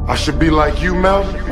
I should be like you, Melvin.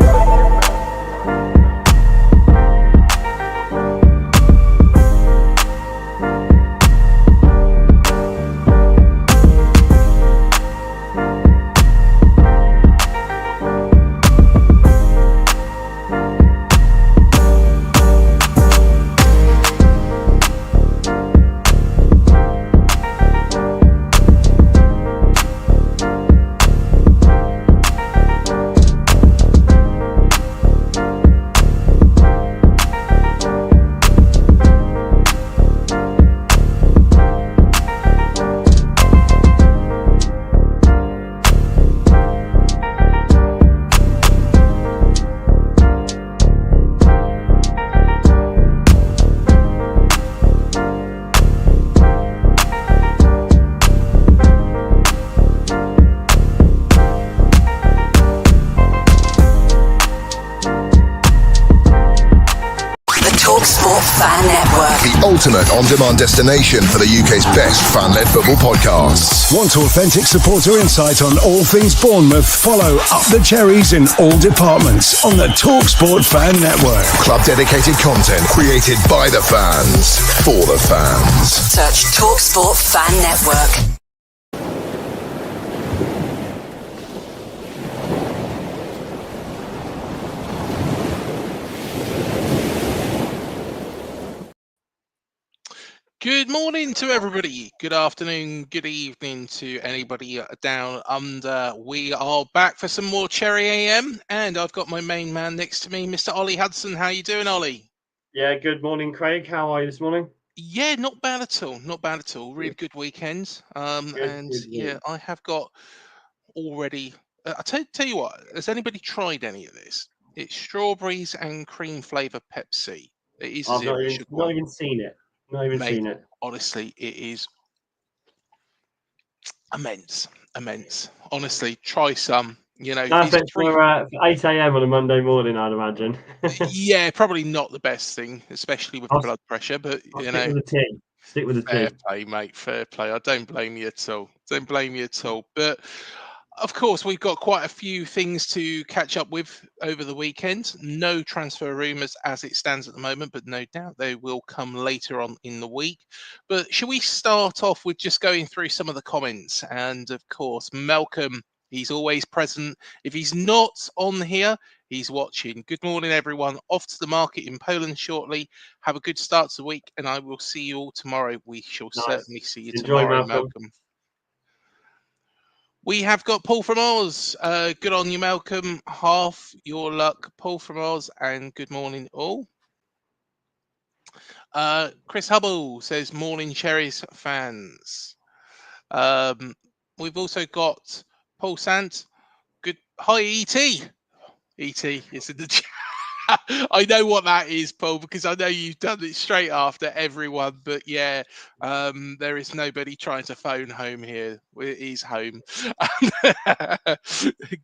Ultimate on-demand destination for the UK's best fan-led football podcasts. Want authentic supporter insight on all things Bournemouth? Follow Up the Cherries in all departments on the TalkSport Fan Network. Club-dedicated content created by the fans, for the fans. Search TalkSport Fan Network. Good morning to everybody. Good afternoon, good evening to anybody down under. We are back for some more Cherry AM, and I've got my main man next to me, Mr. Ollie Hudson. How you doing, Ollie? Yeah, good morning, Craig. How are you this morning? Yeah, not bad at all. Not bad at all. Really good weekend. Good. I have got already. I'll tell you what. Has anybody tried any of this? It's strawberries and cream flavour Pepsi. It is I've zero sugar. not even seen it. Not even seen it. Honestly, it is immense. Honestly, try some. You know, Perfect for 8 a.m. on a Monday morning, I'd imagine. Yeah, probably not the best thing, especially with blood pressure. But I'll stick with the tea. Fair play, mate. Fair play. I don't blame you at all. But of course, we've got quite a few things to catch up with over the weekend. No transfer rumours as it stands at the moment, but no doubt they will come later on in the week. But shall we start off with just going through some of the comments? And of course, Malcolm, he's always present. If he's not on here, he's watching. Good morning, everyone. Off to the market in Poland shortly. Have a good start to the week, and I will see you all tomorrow. We shall certainly see you tomorrow, Malcolm. We have got Paul from Oz. Good on you, Malcolm. Half your luck, Paul from Oz, and good morning, all. Chris Hubble says, morning, Cherries fans. We've also got Paul Sant. Good. Hi, E.T. E.T. is in the chat. I know what that is, Paul, because I know you've done it straight after everyone. But yeah, there is nobody trying to phone home here. It is home.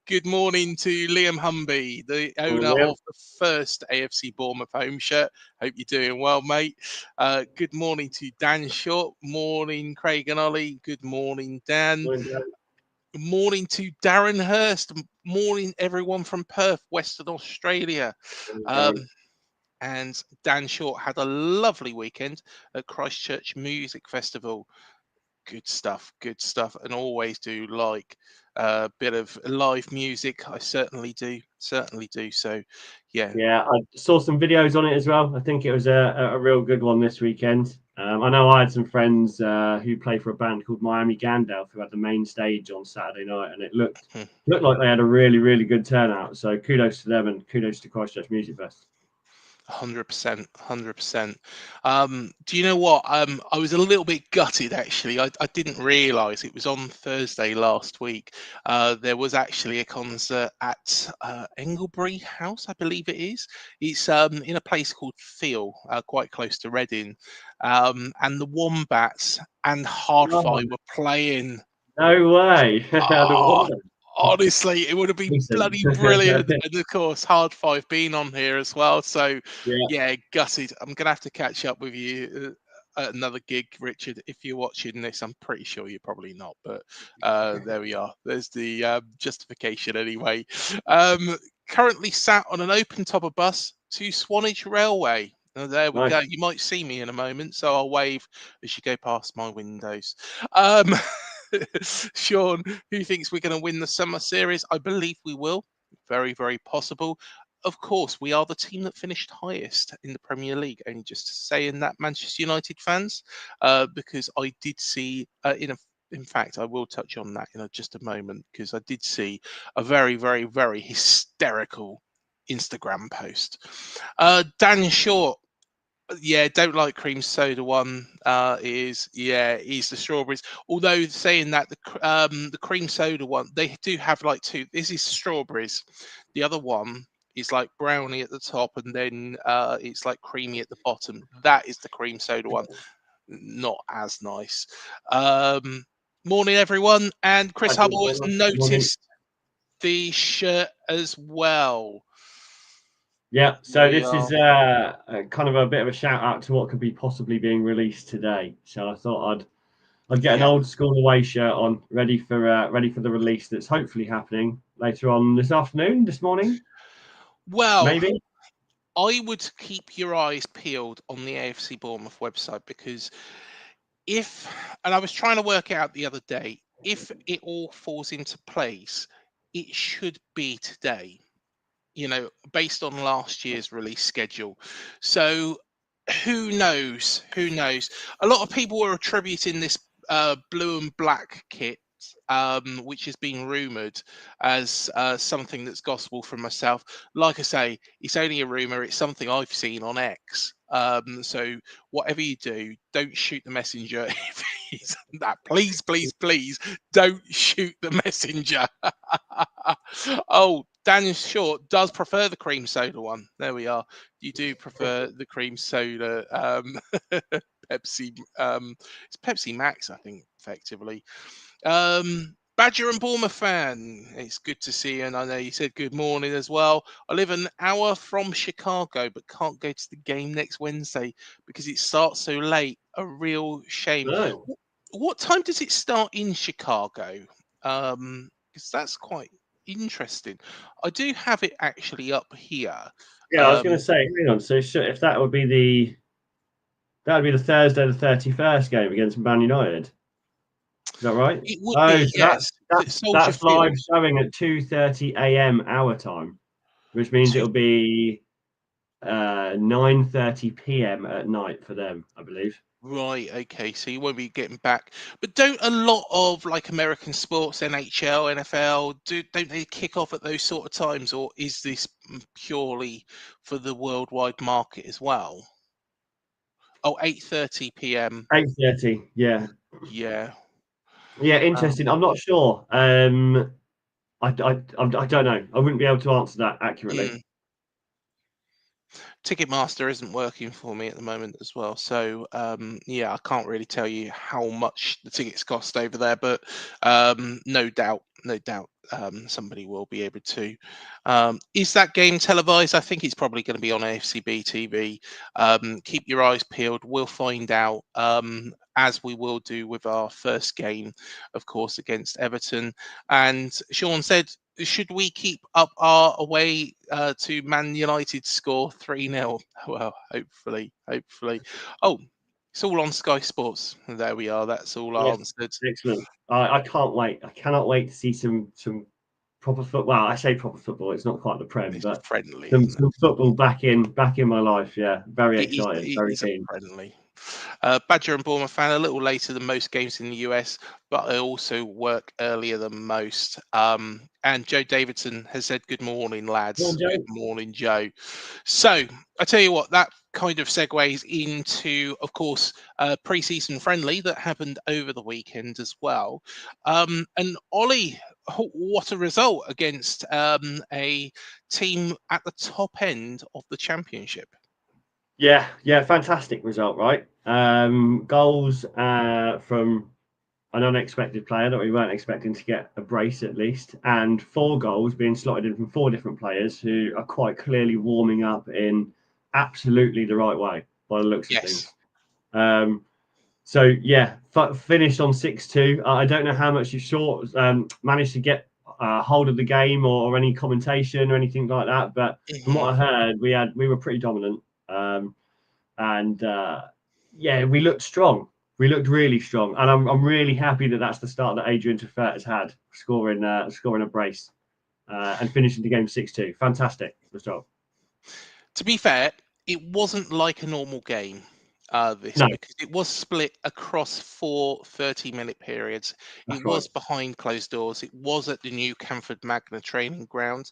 Good morning to Liam Humby, the owner of the first AFC Bournemouth home shirt. Hope you're doing well, mate. Good morning to Dan Short. Morning, Craig and Ollie. Good morning, Dan. Good morning to Darren Hurst. Morning, everyone from Perth, Western Australia. And Dan Short had a lovely weekend at Christchurch Music Festival. Good stuff. And always do like a bit of live music. I certainly do. So, yeah. Yeah, I saw some videos on it as well. I think it was a real good one this weekend. I know I had some friends who play for a band called Miami Gandalf who had the main stage on Saturday night, and it looked like they had a really, really good turnout. So kudos to them and kudos to Christchurch Music Fest. 100%. Do you know what? I was a little bit gutted, actually. I didn't realise it was on Thursday last week. There was actually a concert at Englebury House, I believe it is. It's in a place called Thiel, quite close to Reading. And the Wombats and Hardfire were playing. No way. Honestly, it would have been bloody brilliant. And of course, Hard Five being on here as well. So, yeah, gutted. I'm going to have to catch up with you at another gig, Richard. If you're watching this, I'm pretty sure you're probably not, but there we are. There's the justification anyway. Currently sat on an open top of bus to Swanage Railway. There we go. You might see me in a moment, so I'll wave as you go past my windows. Sean, who thinks we're going to win the summer series? I believe we will. Very, very possible. Of course, we are the team that finished highest in the Premier League. Only just saying that, Manchester United fans, because I did see in fact, I will touch on that in just a moment, because I did see a very, very, very hysterical Instagram post. Dan Short, yeah, don't like cream soda one. Is the strawberries. Although saying that the cream soda one, they do have like two. This is strawberries. The other one is like brownie at the top, and then it's like creamy at the bottom. That is the cream soda one. Not as nice. Morning, everyone. And Chris Hubble has noticed the shirt as well. Yeah, so this is kind of a bit of a shout out to what could be possibly being released today. So I thought I'd get an old school away shirt on, ready for the release that's hopefully happening later on this morning. Well, maybe. I would keep your eyes peeled on the AFC Bournemouth website, because and I was trying to work it out the other day, if it all falls into place, it should be today, based on last year's release schedule. So who knows? A lot of people were attributing this blue and black kit, which has been rumoured as something that's gospel from myself. Like I say, it's only a rumour. It's something I've seen on X. So whatever you do, don't shoot the messenger. If he's that, please, don't shoot the messenger. Oh, Dan Short does prefer the cream soda one. There we are. You do prefer the cream soda. Pepsi. It's Pepsi Max, I think, effectively. Badger and Bournemouth fan, it's good to see you. And I know you said good morning as well. I live an hour from Chicago, but can't go to the game next Wednesday because it starts so late. A real shame. No. What time does it start in Chicago? Because that's quite interesting. I do have it actually up here. Yeah, I was going to say, hang on. So if that would be the Thursday the 31st game against Man United. Is that right? It would be, so yes. That's live showing at 2:30 a.m. our time, which means it'll be 9:30 p.m. at night for them, I believe. Right, okay, so you won't be getting back. But don't a lot of like American sports, NHL, NFL, don't they kick off at those sort of times, or is this purely for the worldwide market as well? Oh, 8:30 p.m. 8:30, yeah. Yeah. Yeah, interesting. I'm not sure. I don't know. I wouldn't be able to answer that accurately. Ticketmaster isn't working for me at the moment as well, so I can't really tell you how much the tickets cost over there, but no doubt somebody will be able to. Is that game televised? I think it's probably going to be on AFCB TV. Keep your eyes peeled. We'll find out, as we will do with our first game, of course, against Everton. And Sean said, should we keep up our away to Man United score 3-0? Well, hopefully. Oh, it's all on Sky Sports. There we are. That's all answered. Excellent. I can't wait. I cannot wait to see some proper football. Well, I say proper football. It's not quite the Prem, It's but friendly. Some football back in my life. Yeah, very excited. Very keen. Friendly. Badger and Bournemouth fan, a little later than most games in the US, but I also work earlier than most. And Joe Davidson has said, good morning, lads. Good morning, Joe. So I tell you what, that kind of segues into, of course, pre-season friendly that happened over the weekend as well. And Ollie, what a result against a team at the top end of the championship. Yeah, fantastic result, right? Goals from an unexpected player that we weren't expecting to get a brace at least, and 4 goals being slotted in from 4 different players who are quite clearly warming up in absolutely the right way by the looks of things. So yeah, finished on 6-2. I don't know how much you managed to get hold of the game or any commentation or anything like that, but from what I heard, we were pretty dominant, and we looked strong. We looked really strong, and I'm really happy that that's the start that Adrian Tefert has had, scoring a brace and finishing the game 6-2. Fantastic result. To be fair, it wasn't like a normal game. Because it was split across 4 30-minute periods. That's It right. was behind closed doors. It was at the new Canford Magna training ground,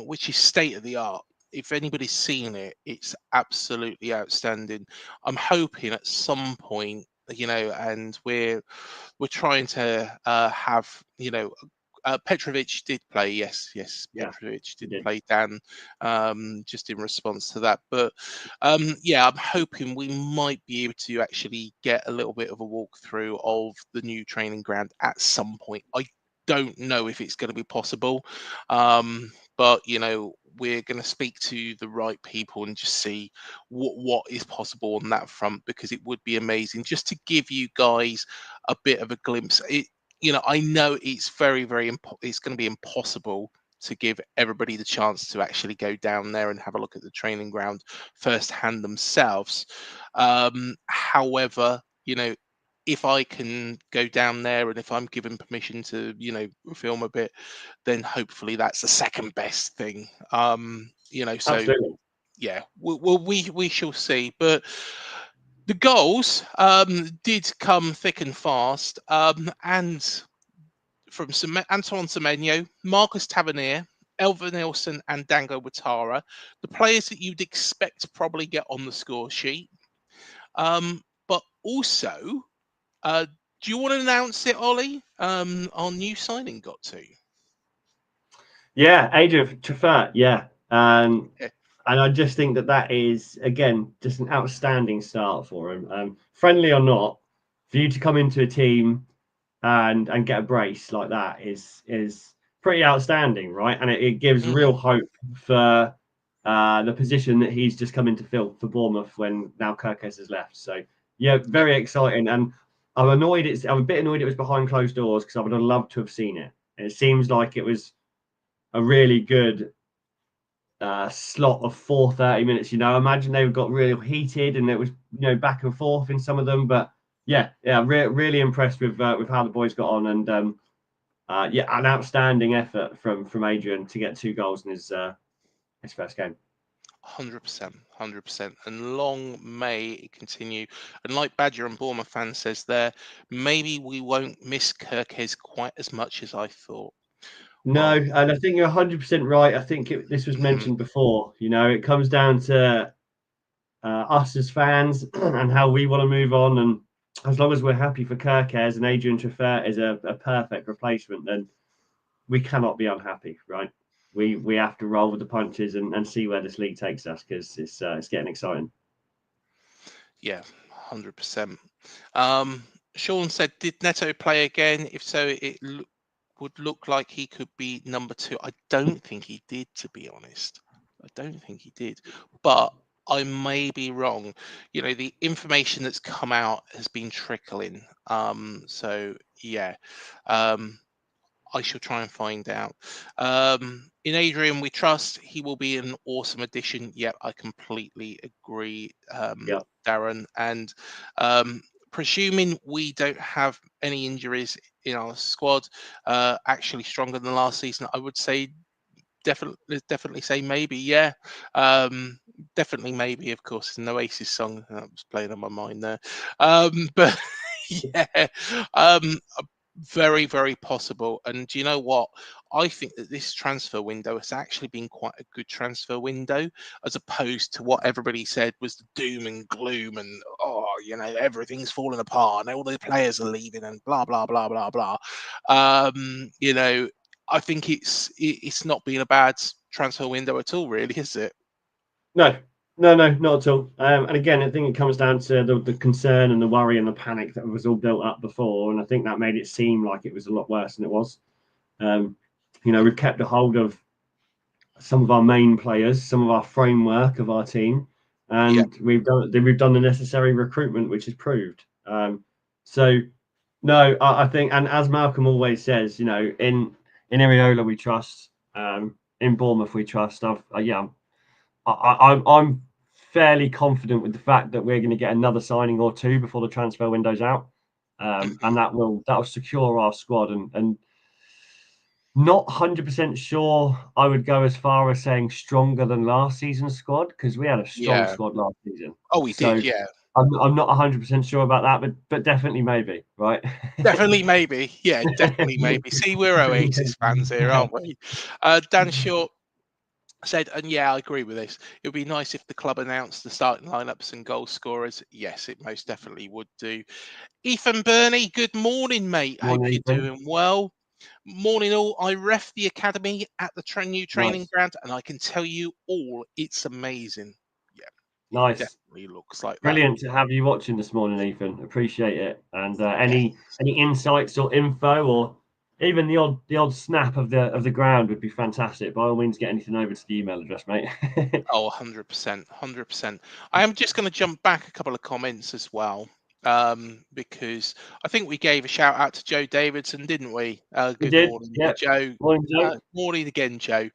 which is state of the art. If anybody's seen it, it's absolutely outstanding. I'm hoping at some point, and we're trying to have, Petrovic did play, yes, Yeah, Petrovic did did. play, Dan, just in response to that. But I'm hoping we might be able to actually get a little bit of a walkthrough of the new training ground at some point. I don't know if it's going to be possible, but we're going to speak to the right people and just see what is possible on that front, because it would be amazing just to give you guys a bit of a glimpse. I know it's very, very it's going to be impossible to give everybody the chance to actually go down there and have a look at the training ground firsthand themselves. However, if I can go down there and if I'm given permission to, film a bit, then hopefully that's the second best thing. So Absolutely. yeah, we shall see. But the goals did come thick and fast, and from Antoine Semenyo, Marcus Tavernier, Elva Nilsson, and Dango Watara, the players that you'd expect to probably get on the score sheet. But also, do you want to announce it, Ollie? Our new signing got to. Yeah, Adrian Tefert, yeah. Yeah. And I just think that is, again, just an outstanding start for him. Friendly or not, for you to come into a team and get a brace like that is pretty outstanding, right? And it gives real hope for the position that he's just come in to fill for Bournemouth when now Kirkes has left. So yeah, very exciting. And I'm a bit annoyed it was behind closed doors, because I would have loved to have seen it. And it seems like it was a really good slot of 30 minutes. Imagine they got real heated and it was back and forth in some of them. But really impressed with how the boys got on, and an outstanding effort from Adrian to get 2 goals in his first game. 100%, and long may it continue. And like Badger and Bournemouth fan says there, maybe we won't miss Kirkes quite as much as I thought. No, and I think you're 100% right. I think this was mentioned before. It comes down to us as fans and how we want to move on. And as long as we're happy for Kirkes and Adrian Tefert is a perfect replacement, then we cannot be unhappy, right? We have to roll with the punches and see where this league takes us, because it's getting exciting. Yeah, 100%. Sean said, did Neto play again? If so, it would look like he could be number 2. I don't think he did, to be honest. I don't think he did, but I may be wrong. The information that's come out has been trickling. So yeah, I shall try and find out. In Adrian, we trust. He will be an awesome addition. Yep, I completely agree, Darren. And presuming we don't have any injuries in our squad, actually stronger than last season, I would say definitely say maybe. Yeah, definitely maybe. Of course, it's an Oasis song that was playing on my mind there. But yeah, very, very possible. And do you know what? I think that this transfer window has actually been quite a good transfer window, as opposed to what everybody said was the doom and gloom and everything's falling apart and all the players are leaving and blah blah blah blah blah. I think it's not been a bad transfer window at all, really, is it? No, not at all. And again, I think it comes down to the concern and the worry and the panic that was all built up before, and I think that made it seem like it was a lot worse than it was. We've kept a hold of some of our main players, some of our framework of our team, and we've done the necessary recruitment, which is proved. So no, I think, and as Malcolm always says, you know, in Iriola we trust, in Bournemouth we trust. I'm fairly confident with the fact that we're going to get another signing or two before the transfer window's out, and that will secure our squad. And not 100% sure I would go as far as saying stronger than last season's squad, because we had a strong Yeah. squad last season. Oh, we So did. Yeah. I'm not 100% sure about that, but definitely maybe, right? Definitely, maybe. Yeah, definitely, maybe. See, we're Oasis fans here, aren't we? Dan Short said, and yeah, I agree with this. It would be nice if the club announced the starting lineups and goal scorers. Yes, it most definitely would do. Ethan Burney, good morning, mate. Hope Morning, you're Ethan. doing well. Morning, all. I ref the academy at the new training Nice. ground, and I can tell you all, it's amazing. Yeah, it Nice. definitely looks like that. Brilliant to have you watching this morning, Ethan. Appreciate it. And Yeah. any insights or info, or even the odd snap of the ground would be fantastic. By all means, get anything over to the email address, mate. Oh, 100%, 100%. I am just going to jump back a couple of comments as well, because I think we gave a shout out to Joe Davidson, didn't we? We Good did. morning, Yeah. Joe. Morning, Joe. Morning again, Joe.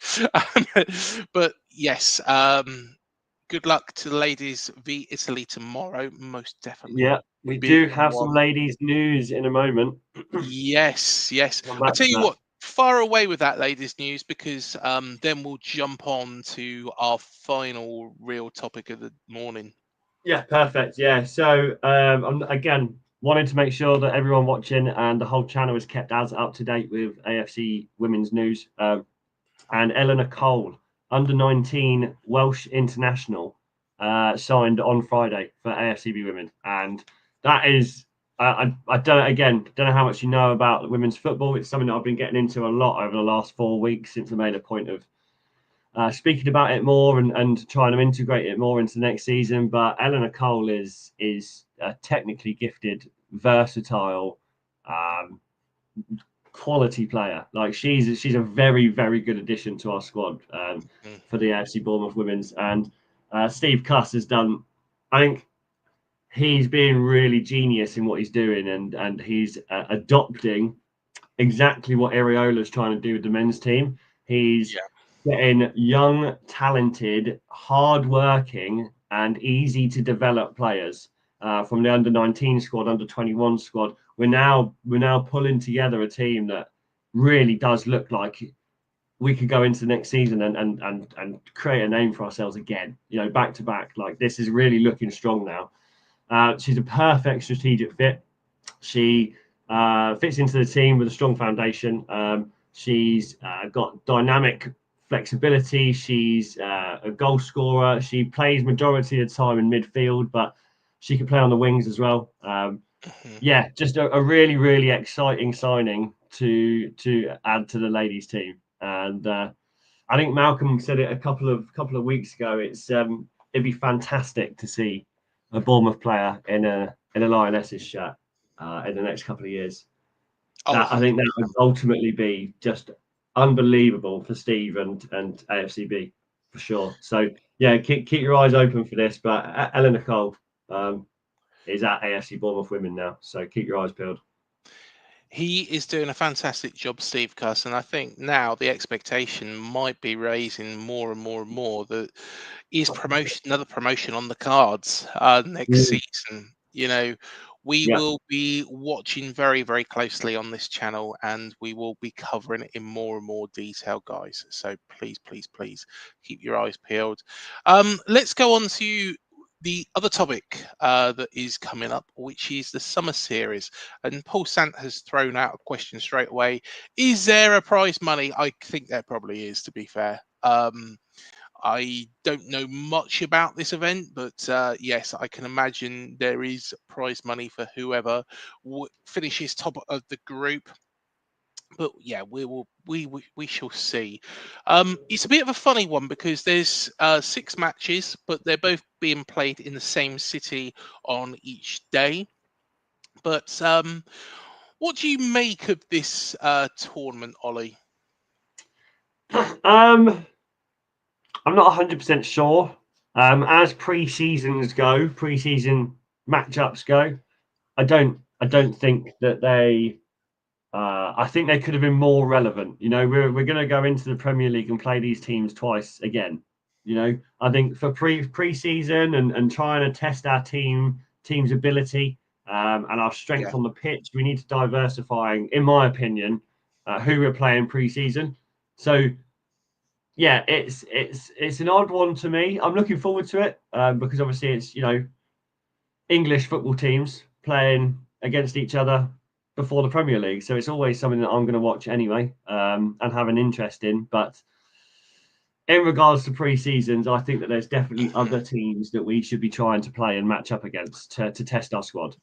But yes, good luck to the ladies v Italy tomorrow. Most definitely. Yeah, we Big do have some one. ladies' news in a moment. Yes, yes. Come I back tell to you that. what, far away with that ladies' news, because then we'll jump on to our final real topic of the morning. Yeah, perfect. Yeah. So I'm again wanted to make sure that everyone watching and the whole channel is kept as up to date with AFC women's news. And Eleanor Cole, under 19 Welsh international, signed on Friday for AFCB Women, and that is. I don't know how much you know about women's football. It's something that I've been getting into a lot over the last 4 weeks since I made a point of speaking about it more and trying to integrate it more into the next season. But Eleanor Cole is a technically gifted, versatile, quality player. Like she's a very, very good addition to our squad for the AFC Bournemouth women's. And Steve Cuss has done. I think he's being really genius in what he's doing, and he's adopting exactly what Ariola's trying to do with the men's team. He's getting young, talented, hard-working, and easy to develop players from the under-19 squad, under-21 squad. We're now pulling together a team that really does look like we could go into the next season and create a name for ourselves again. You know, back to back. Like this is really looking strong now. She's a perfect strategic fit. She fits into the team with a strong foundation. She's got dynamic flexibility. She's a goal scorer. She plays majority of the time in midfield, but she can play on the wings as well. Yeah, just a really, really exciting signing to add to the ladies' team. And I think Malcolm said it a couple of weeks ago. It'd be fantastic to see a Bournemouth player in a Lionesses shirt in the next couple of years. I think that would ultimately be just unbelievable for Steve and AFCB for sure. So yeah, keep your eyes open for this. But Eleanor Cole is at AFC Bournemouth Women now, so keep your eyes peeled. He is doing a fantastic job, Steve Cuss, and I think now the expectation might be raising more and more and more that is another promotion on the cards next season. You know, we will be watching very, very closely on this channel, and we will be covering it in more and more detail, guys. So please, please, please keep your eyes peeled. Let's go on to the other topic that is coming up, which is the summer series. And Paul Sant has thrown out a question straight away. Is there a prize money? I think there probably is, to be fair. I don't know much about this event, but yes, I can imagine there is prize money for whoever finishes top of the group. But yeah, we shall see. It's a bit of a funny one because there's 6 matches, but they're both being played in the same city on each day. But what do you make of this tournament, Ollie? I'm not 100% sure. As pre-season matchups go, I don't think that they. I think they could have been more relevant. You know, we're going to go into the Premier League and play these teams twice again. You know, I think for pre-season and trying to test our team's ability and our strength on the pitch, we need to diversify, in my opinion, who we're playing pre-season. So yeah, it's an odd one to me. I'm looking forward to it because obviously it's, you know, English football teams playing against each other before the Premier League. So it's always something that I'm going to watch anyway and have an interest in. But in regards to pre-seasons, I think that there's definitely other teams that we should be trying to play and match up against to test our squad.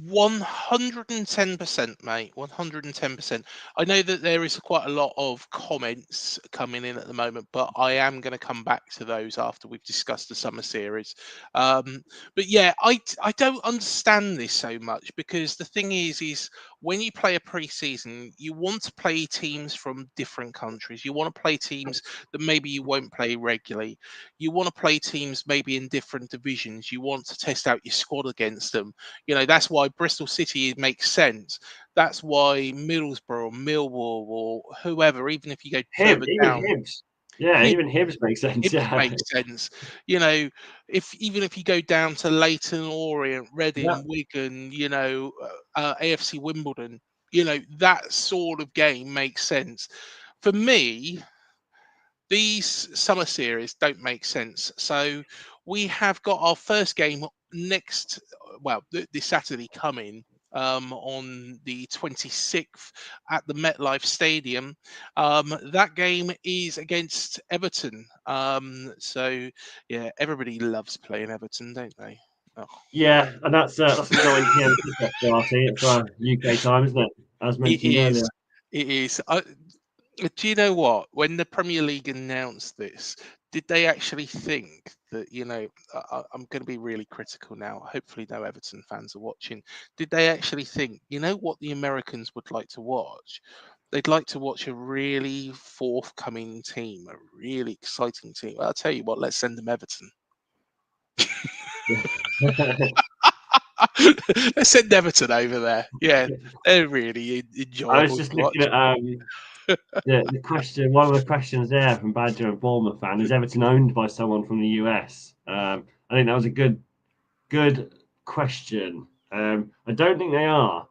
110%, mate. 110%. I know that there is quite a lot of comments coming in at the moment, but I am going to come back to those after we've discussed the summer series. But yeah, I don't understand this so much because the thing is when you play a pre-season, you want to play teams from different countries. You want to play teams that maybe you won't play regularly. You want to play teams maybe in different divisions. You want to test out your squad against them. You know, that's why Bristol City makes sense. That's why Middlesbrough or Millwall or whoever, even if you go further down. Hibs. Yeah, even Hibs makes sense. Hibs makes sense. You know, even if you go down to Leyton Orient, Reading, Wigan, you know, AFC Wimbledon, you know, that sort of game makes sense. For me, these summer series don't make sense. So we have got our first game next, well, this Saturday coming on the 26th at the MetLife Stadium. That game is against Everton. So yeah, everybody loves playing Everton, don't they? Oh. Yeah, and that's a 9 p.m. kickoff party for UK time, isn't it? As mentioned earlier. It is. Do you know what? When the Premier League announced this, did they actually think that, you know, I'm going to be really critical now. Hopefully, no Everton fans are watching. Did they actually think, you know, what the Americans would like to watch? They'd like to watch a really forthcoming team, a really exciting team. I'll tell you what, let's send them Everton. Let's send Everton over there. Yeah, they're really enjoyable. I was just looking at the question. One of the questions there from Badger and Bournemouth fan is Everton owned by someone from the US? I think that was a good question. I don't think they are.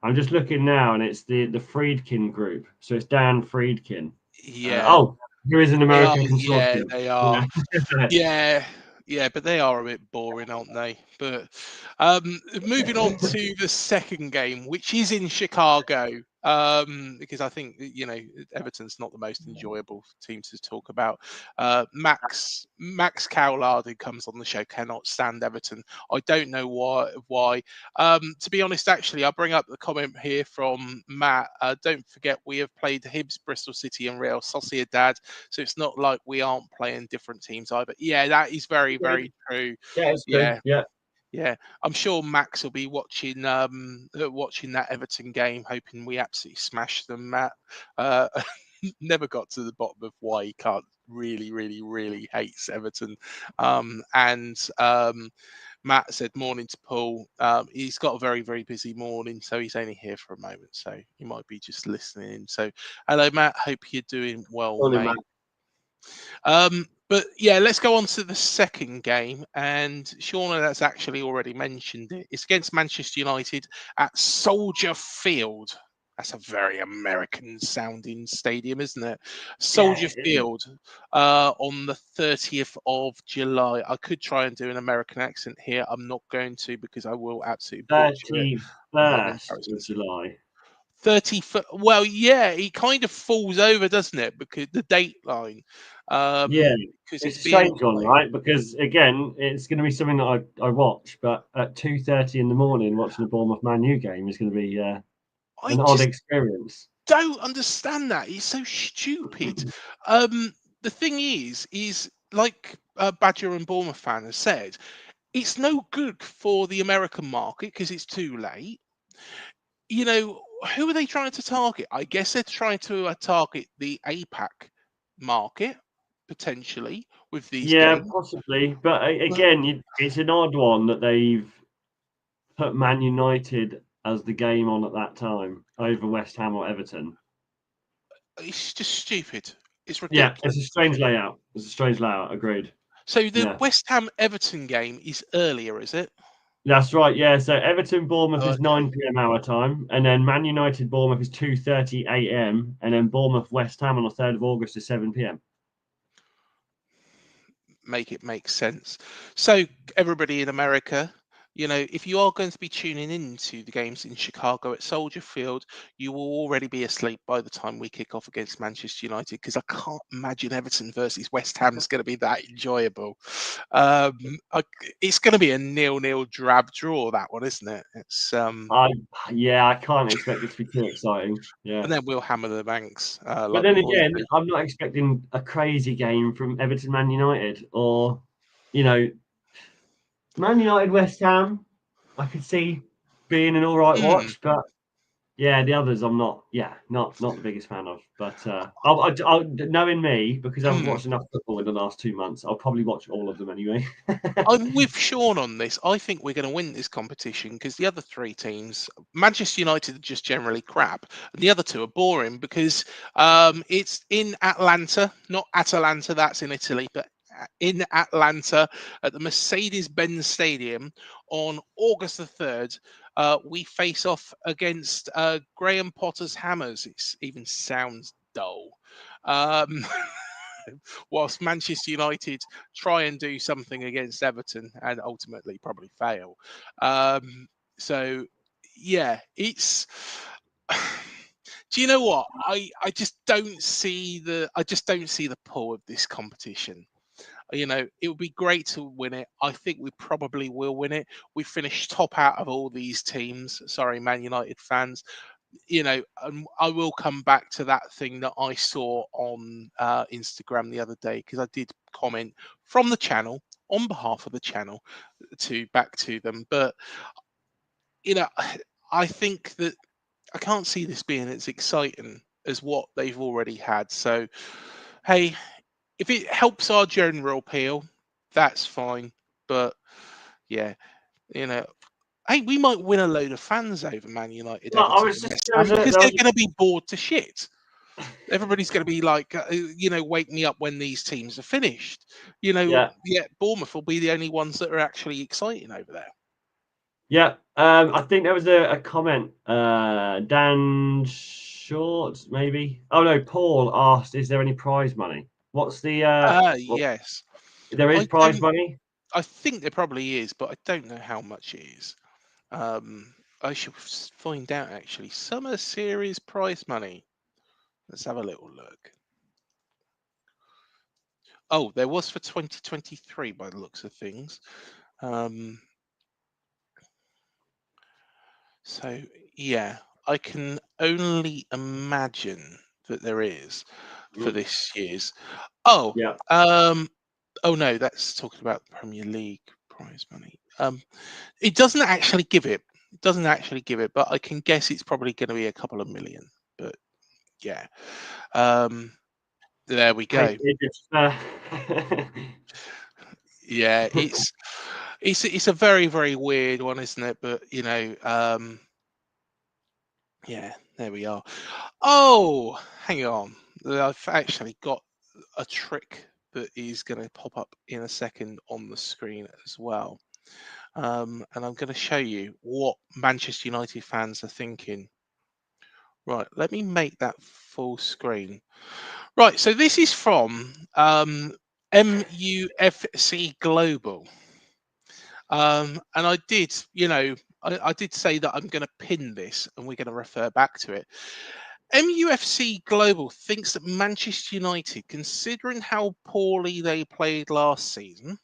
I'm just looking now, and it's the Friedkin group. So it's Dan Friedkin. Yeah. Who is an American consortium? Yeah, they are. Yeah, but they are a bit boring, aren't they? But moving on to the second game, which is in Chicago, because I think, you know, Everton's not the most enjoyable team to talk about. Max Cowlard, who comes on the show, cannot stand Everton. I don't know why. To be honest, actually, I'll bring up the comment here from Matt. Don't forget, we have played Hibs, Bristol City, and Real Sociedad, so it's not like we aren't playing different teams either. Yeah, that is very, very true. Yeah, it's true. Yeah. I'm sure Max will be watching that Everton game, hoping we absolutely smash them. Matt never got to the bottom of why he can't really hates Everton. Matt said morning to Paul. He's got a very, very busy morning, so he's only here for a moment, so he might be just listening. So hello, Matt. Hope you're doing well, Morning, mate. Matt. But yeah, let's go on to the second game. And Shauna has actually already mentioned it. It's against Manchester United at Soldier Field. That's a very American sounding stadium, isn't it? Soldier Field on the 30th of July. I could try and do an American accent here. I'm not going to because I will absolutely butcher it. 31st of July. 30th. Well, yeah, it kind of falls over, doesn't it? Because the date line. Because it's a strange one, right? Because again, it's going to be something that I watch, but at 2:30 in the morning, watching the Bournemouth Man U game is going to be an odd experience. Don't understand that. It's so stupid. The thing is like Badger and Bournemouth fan has said, it's no good for the American market because it's too late. You know, who are they trying to target? I guess they're trying to target the APAC market potentially with these games. Possibly, but again, it's an odd one that they've put Man United as the game on at that time over West Ham or Everton. It's just stupid. It's Yeah, ridiculous. it's a strange layout. It's a strange layout. Agreed. So the Yeah, West Ham Everton game is earlier, is it? that's right. Yeah, so Everton Bournemouth Oh, is okay. 9 p.m. our time, and then Man United Bournemouth is 2:30 a.m. and then Bournemouth West Ham on the 3rd of August is 7 p.m. Make it make sense. So everybody in America, if you are going to be tuning into the games in Chicago at Soldier Field, you will already be asleep by the time we kick off against Manchester United, because I can't imagine Everton versus West Ham is going to be that enjoyable. Um, it's going to be a 0-0 drab draw, that one, isn't it? It's I can't expect it to be too exciting. Yeah. and then we'll hammer the banks But like then we always again, do. I'm not expecting a crazy game from Everton Man United or, you know, Man United West Ham. I could see being an all right Hmm. watch, but yeah, the others I'm not. Yeah, not the biggest fan of. But I'll knowing me, because I haven't Hmm. watched enough football in the last 2 months, I'll probably watch all of them anyway. I'm with Sean on this. I think we're going to win this competition because the other three teams, Manchester United, are just generally crap, and the other two are boring because it's in Atlanta, not Atalanta, that's in Italy, but in Atlanta at the Mercedes-Benz Stadium on August the 3rd. We face off against Graham Potter's Hammers. It even sounds dull. Um, whilst Manchester United try and do something against Everton and ultimately probably fail. So yeah, it's. Do you know what? I just don't see the pull of this competition. It would be great to win it. I think we probably will win it. We finished top out of all these teams. Sorry, Man United fans. I will come back to that thing that I saw on Instagram the other day, because I did comment from the channel on behalf of the channel to back to them. But you know, I think that I can't see this being as exciting as what they've already had. So, hey, if it helps our general appeal, that's fine. But yeah, you know, hey, we might win a load of fans over Man United, Well, I Everton, was and just West there Ham was a because there they're was going to be bored to shit. Everybody's going to be like, wake me up when these teams are finished. yeah. Yeah, Bournemouth will be the only ones that are actually exciting over there. Yeah, I think there was a comment. Dan Short, maybe. Oh no, Paul asked, "Is there any prize money? What's the Yes. there is I prize don't. money? I think there probably is, but I don't know how much it is. I should find out actually. Summer series prize money. Let's have a little look. Oh, there was for 2023 by the looks of things. Um, So yeah, I can only imagine that there is for Mm, this year's. Oh, yeah, um, oh no, that's talking about the Premier League prize money. It doesn't actually give it. It doesn't actually give it, but I can guess it's probably going to be a couple of million. But yeah, um, there we paint go. digits. Yeah, it's a very very weird one, isn't it? But yeah, there we are. Oh, hang on. I've actually got a trick that is going to pop up in a second on the screen as well. And I'm going to show you what Manchester United fans are thinking. Right, let me make that full screen. Right, so this is from MUFC Global. And I did say that I'm going to pin this and we're going to refer back to it. MUFC Global thinks that Manchester United, considering how poorly they played last season,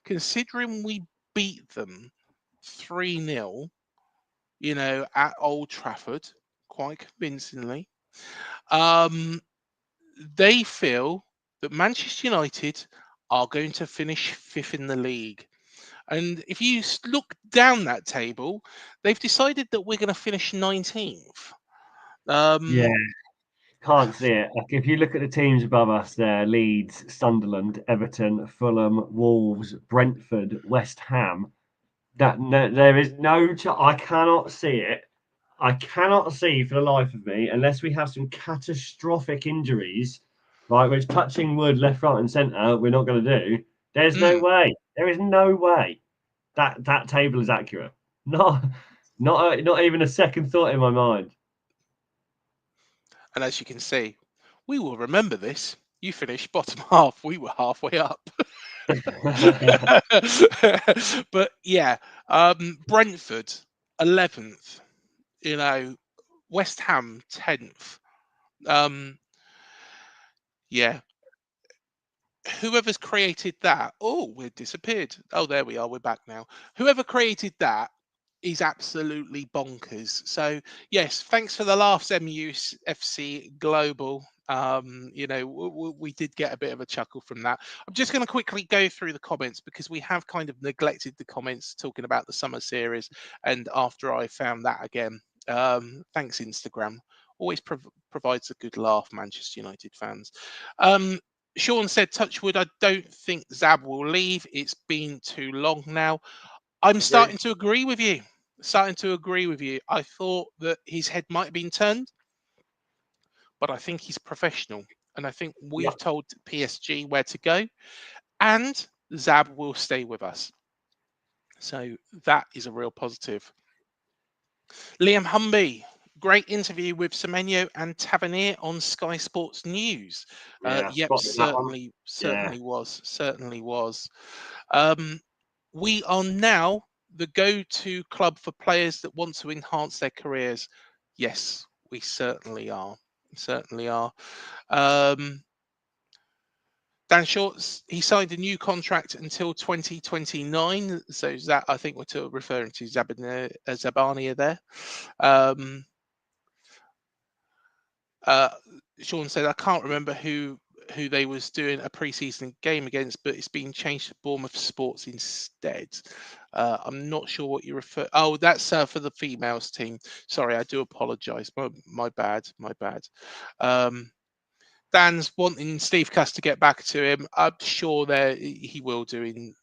considering we beat them 3-0, at Old Trafford quite convincingly, um, they feel that Manchester United are going to finish fifth in the league. And if you look down that table, they've decided that we're going to finish 19th. Yeah, Um, can't see it. Like if you look at the teams above us, there: Leeds, Sunderland, Everton, Fulham, Wolves, Brentford, West Ham. There is no. I cannot see it. I cannot see for the life of me, unless we have some catastrophic injuries, right? Which touching wood, left, right, and centre, we're not going to do. There's no way. There is no way that table is accurate. Not even a second thought in my mind. And as you can see, we will remember this. You finished bottom half. We were halfway up. But yeah, Brentford 11th. West Ham 10th. Yeah. Whoever's created that, we've disappeared. Oh, there we are. We're back now. Whoever created that is absolutely bonkers. So yes, thanks for the laughs, MUFC Global. We did get a bit of a chuckle from that. I'm just going to quickly go through the comments because we have kind of neglected the comments talking about the summer series. And after I found that again, thanks Instagram. Always provides a good laugh, Manchester United fans. Sean said, Touchwood, I don't think Zab will leave. It's been too long now. I'm starting to agree with you. I thought that his head might have been turned, but I think he's professional. And I think we've told PSG where to go. And Zab will stay with us. So that is a real positive. Liam Humby, great interview with Semenyo and Tavernier on Sky Sports News. Certainly was. We are now the go-to club for players that want to enhance their careers. Yes, we certainly are. Dan Shorts, he signed a new contract until 2029. So is that, I think we're referring to Zabania there. Sean said, I can't remember who they was doing a pre-season game against, but it's been changed to Bournemouth Sports instead. I'm not sure what you refer. Oh, that's for the females team. Sorry, I do apologise. My bad. Dan's wanting Steve Cuss to get back to him. I'm sure he will do in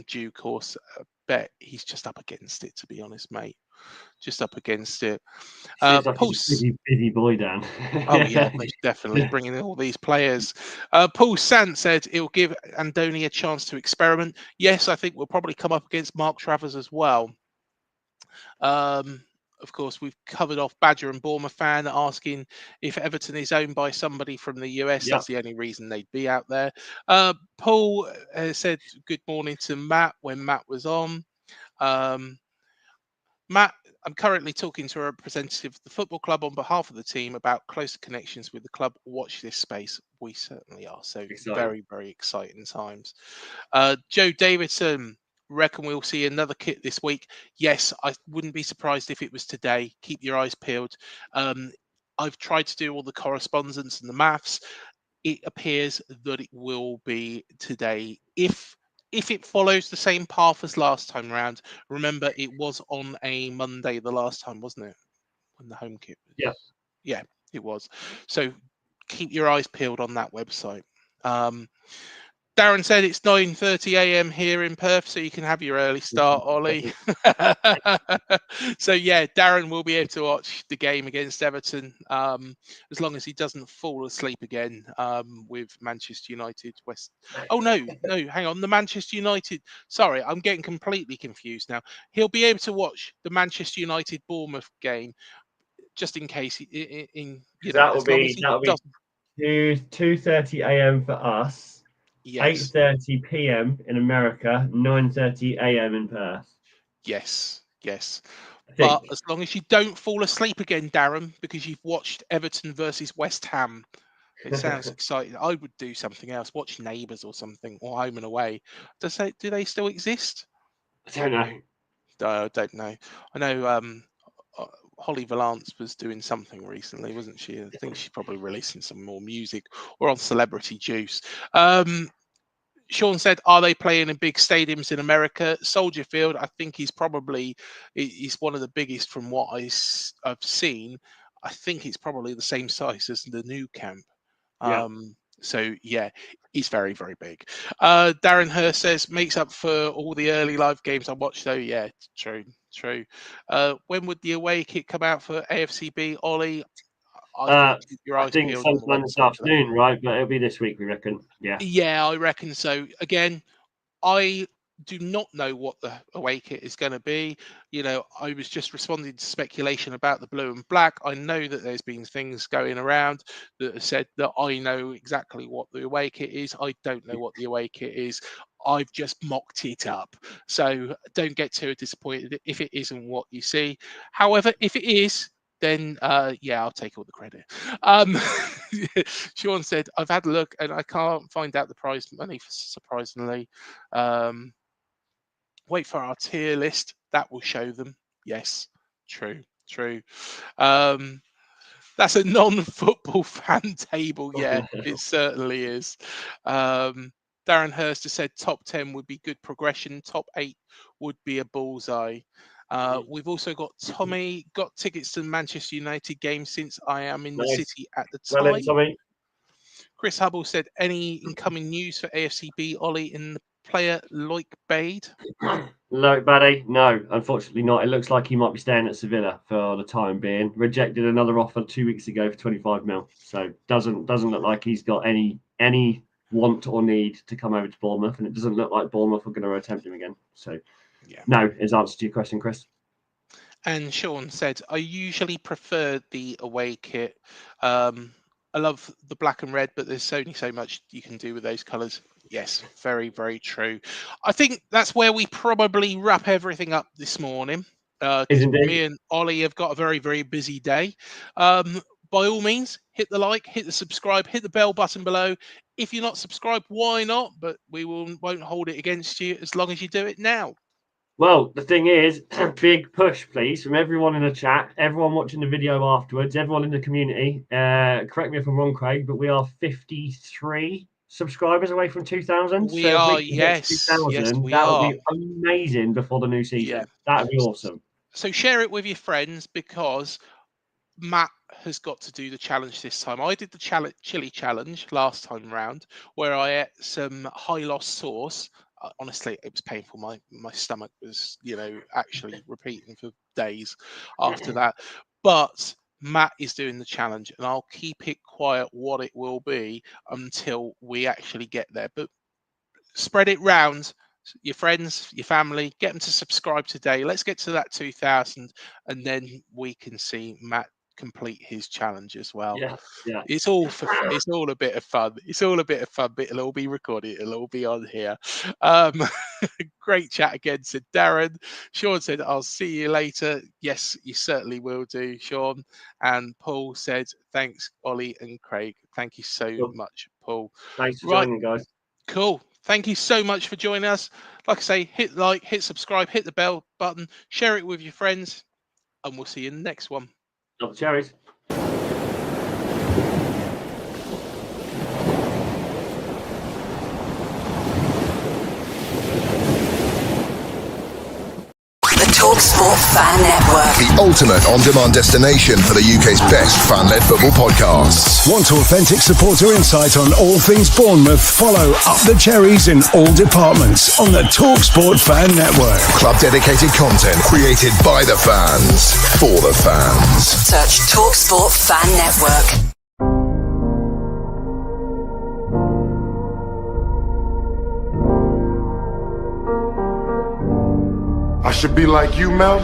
due course. I bet he's just up against it, to be honest, mate. Just up against it. Seems like he's a busy boy, Dan. Oh yeah, most definitely bringing in all these players. Paul Sant said it will give Andoni a chance to experiment. Yes, I think we'll probably come up against Mark Travers as well. Of course, we've covered off Badger and Bournemouth fan asking if Everton is owned by somebody from the US. That's the only reason they'd be out there. Paul said good morning to Matt when Matt was on. Matt, I'm currently talking to a representative of the football club on behalf of the team about closer connections with the club. Watch this space. We certainly are. So very, very exciting times. Joe Davidson, reckon we'll see another kit this week. Yes, I wouldn't be surprised if it was today. Keep your eyes peeled. I've tried to do all the correspondence and the maths. It appears that it will be today. If it follows the same path as last time round, remember it was on a Monday the last time, wasn't it? When the home kit was. Yeah, it was. So keep your eyes peeled on that website. Darren said it's 9:30 a.m. here in Perth, so you can have your early start, Ollie. So yeah, Darren will be able to watch the game against Everton as long as he doesn't fall asleep again with Manchester United West. Oh no, hang on, the Manchester United. Sorry, I'm getting completely confused now. He'll be able to watch the Manchester United Bournemouth game just in case. That will be 2:30 a.m. for us. Yes. 8:30 p.m. in America, 9:30 a.m. in Perth. Yes. But as long as you don't fall asleep again, Darren, because you've watched Everton versus West Ham, it sounds exciting. I would do something else, watch Neighbours or something, or Home and Away. Do they still exist? I don't know. I don't know. I know Holly Valance was doing something recently, wasn't she? I think she's probably releasing some more music or on Celebrity Juice. Sean said, are they playing in big stadiums in America? Soldier Field, I think he's one of the biggest from what I've seen. I think it's probably the same size as the new camp. So yeah, he's very, very big. Darren Hurst says makes up for all the early live games I watched though. Yeah, true. When would the away kit come out for AFCB, Ollie? I think keep your I eyes think peeled on the sometime this website for that. afternoon, right? But it'll be this week, we reckon. Yeah. Yeah, I reckon so. Again, I do not know what the away kit is going to be. I was just responding to speculation about the blue and black. I know that there's been things going around that have said that I know exactly what the away kit is. I don't know what the away kit is. I've just mocked it up. So don't get too disappointed if it isn't what you see. However, if it is, then yeah, I'll take all the credit. Sean said, I've had a look and I can't find out the prize money, surprisingly. Wait for our tier list. That will show them. Yes, true. That's a non-football fan table. Yeah, it certainly is. Darren Hurst has said top 10 would be good progression. Top 8 would be a bullseye. We've also got Tommy, got tickets to the Manchester United game since I am in the city at the time. Well, Tommy. Chris Hubble said, any incoming news for AFCB, Ollie, in the player Loic Bade? Loic Bade? No, unfortunately not. It looks like he might be staying at Sevilla for the time being. Rejected another offer 2 weeks ago for 25 mil. So doesn't look like he's got any want or need to come over to Bournemouth, and it doesn't look like Bournemouth are going to attempt him again. So yeah. No is answer to your question, Chris. And Sean said, I usually prefer the away kit. I love the black and red, but there's only so much you can do with those colours. Yes, very, very true. I think that's where we probably wrap everything up this morning. Me and Ollie have got a very, very busy day. By all means, hit the like, hit the subscribe, hit the bell button below. If you're not subscribed, why not? But we won't hold it against you as long as you do it now. Well, the thing is, big push, please, from everyone in the chat, everyone watching the video afterwards, everyone in the community. Correct me if I'm wrong, Craig, but we are 53 subscribers away from 2,000. We are, yes. 2,000, we that are. would be amazing before the new season. Yeah. That would be awesome. So share it with your friends, because Matt has got to do the challenge this time. I did the chili challenge last time round, where I ate some high loss sauce. Honestly, it was painful. My stomach was, actually repeating for days after that. But Matt is doing the challenge, and I'll keep it quiet what it will be until we actually get there. But spread it round. Your friends, your family, get them to subscribe today. Let's get to that 2,000, and then we can see Matt complete his challenge as well. Yeah. It's all a bit of fun. It's all a bit of fun, but it'll all be recorded. It'll all be on here. Great chat again, said Darren. Sean said, I'll see you later. Yes, you certainly will do, Sean. And Paul said, thanks, Ollie and Craig. Thank you so much, Paul. Thanks for joining, guys. Cool. Thank you so much for joining us. Like I say, hit like, hit subscribe, hit the bell button, share it with your friends, and we'll see you in the next one. Love the cherries. TalkSport Fan Network. The ultimate on-demand destination for the UK's best fan-led football podcasts. Want authentic supporter insight on all things Bournemouth? Follow Up the Cherries in all departments on the TalkSport Fan Network. Club-dedicated content created by the fans, for the fans. Search TalkSport Fan Network. I should be like you, Mel.